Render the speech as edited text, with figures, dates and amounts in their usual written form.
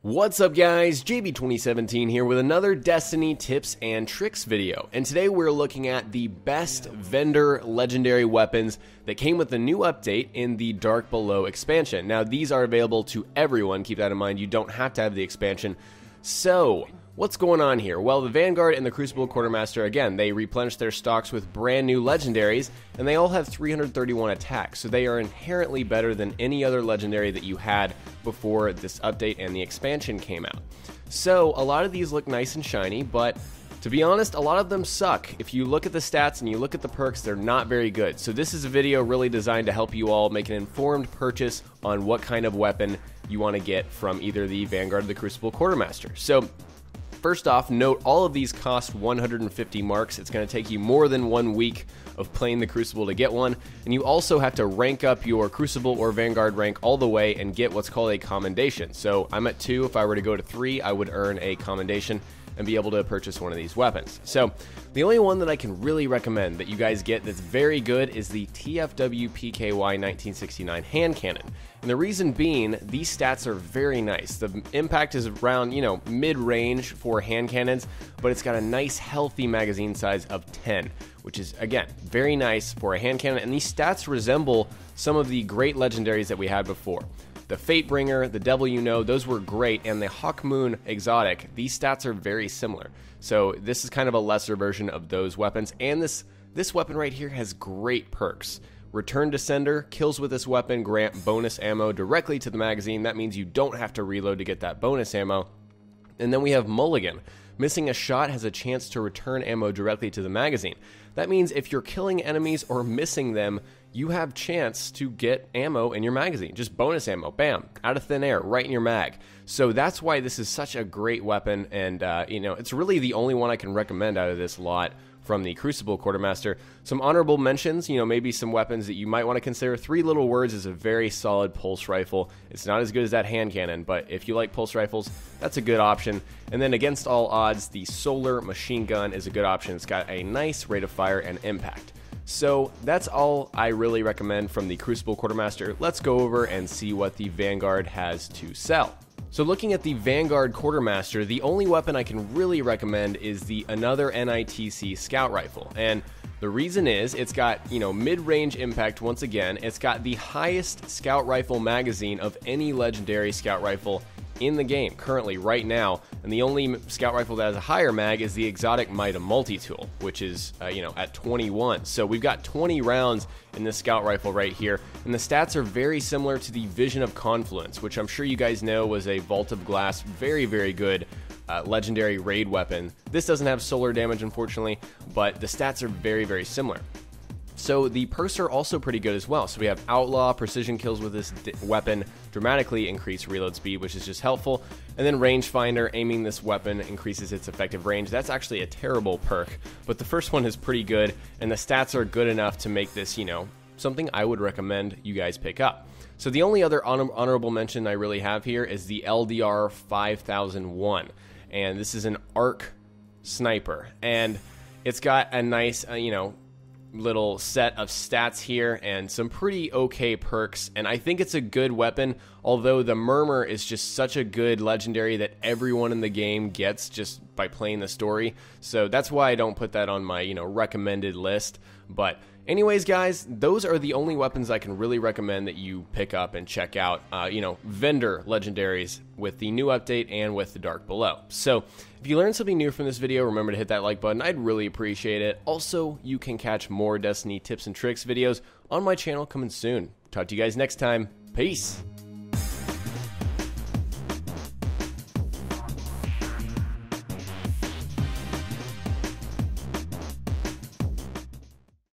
What's up guys, JB2017 here with another Destiny tips and tricks video, and today we're looking at the best vendor legendary weapons that came with the new update in the Dark Below expansion. Now these are available to everyone, keep that in mind, you don't have to have the expansion. So, what's going on here? Well, the Vanguard and the Crucible Quartermaster, again, they replenished their stocks with brand new legendaries, and they all have 331 attacks, so they are inherently better than any other legendary that you had before this update and the expansion came out. So, a lot of these look nice and shiny, but to be honest, a lot of them suck. If you look at the stats and you look at the perks, they're not very good. So this is a video really designed to help you all make an informed purchase on what kind of weapon you want to get from either the Vanguard or the Crucible Quartermaster. So, first off, note all of these cost 150 marks. It's going to take you more than 1 week of playing the Crucible to get one, and you also have to rank up your Crucible or Vanguard rank all the way and get what's called a commendation. So I'm at 2. If I were to go to 3, I would earn a commendation and be able to purchase one of these weapons. So the only one that I can really recommend that you guys get that's very good is the TFW PKY 1969 hand cannon. And the reason being, these stats are very nice. The impact is around, mid-range for hand cannons, but it's got a nice healthy magazine size of 10, which is, again, very nice for a hand cannon. And these stats resemble some of the great legendaries that we had before. The Fatebringer, the Devil You Know, those were great, and the Hawkmoon exotic, these stats are very similar. So this is kind of a lesser version of those weapons, and this weapon right here has great perks. Return to Sender, kills with this weapon grant bonus ammo directly to the magazine. That means you don't have to reload to get that bonus ammo. And then we have Mulligan. Missing a shot has a chance to return ammo directly to the magazine. That means if you're killing enemies or missing them, you have chance to get ammo in your magazine. Just bonus ammo, bam, out of thin air, right in your mag. So that's why this is such a great weapon, and it's really the only one I can recommend out of this lot from the Crucible Quartermaster. Some honorable mentions, maybe some weapons that you might want to consider. Three Little Words is a very solid pulse rifle. It's not as good as that hand cannon, but if you like pulse rifles, that's a good option. And then against all odds, the Solar Machine Gun is a good option. It's got a nice rate of fire and impact. So that's all I really recommend from the Crucible Quartermaster. Let's go over and see what the Vanguard has to sell. So looking at the Vanguard Quartermaster, the only weapon I can really recommend is the Another NITC Scout Rifle. And the reason is, it's got, mid-range impact once again. It's got the highest Scout Rifle magazine of any legendary Scout Rifle in the game currently right now, and the only Scout Rifle that has a higher mag is the exotic Mida Multi-Tool, which is at 21. So we've got 20 rounds in this Scout Rifle right here, and the stats are very similar to the Vision of Confluence, which I'm sure you guys know was a Vault of Glass, very, very good legendary raid weapon. This doesn't have solar damage, unfortunately, but the stats are very, very similar. So the perks are also pretty good as well. So we have Outlaw, precision kills with this weapon dramatically increase reload speed, which is just helpful. And then Rangefinder, aiming this weapon increases its effective range. That's actually a terrible perk, but the first one is pretty good, and the stats are good enough to make this, something I would recommend you guys pick up. So the only other honorable mention I really have here is the LDR 5001, and this is an arc sniper, and it's got a nice, little set of stats here and some pretty okay perks, and I think it's a good weapon, although the Murmur is just such a good legendary that everyone in the game gets just by playing the story. So that's why I don't put that on my recommended list. But anyways guys, those are the only weapons I can really recommend that you pick up and check out, vendor legendaries with the new update and with the Dark Below. So if you learned something new from this video, remember to hit that like button. I'd really appreciate it. Also, you can catch more Destiny tips and tricks videos on my channel coming soon. Talk to you guys next time. Peace.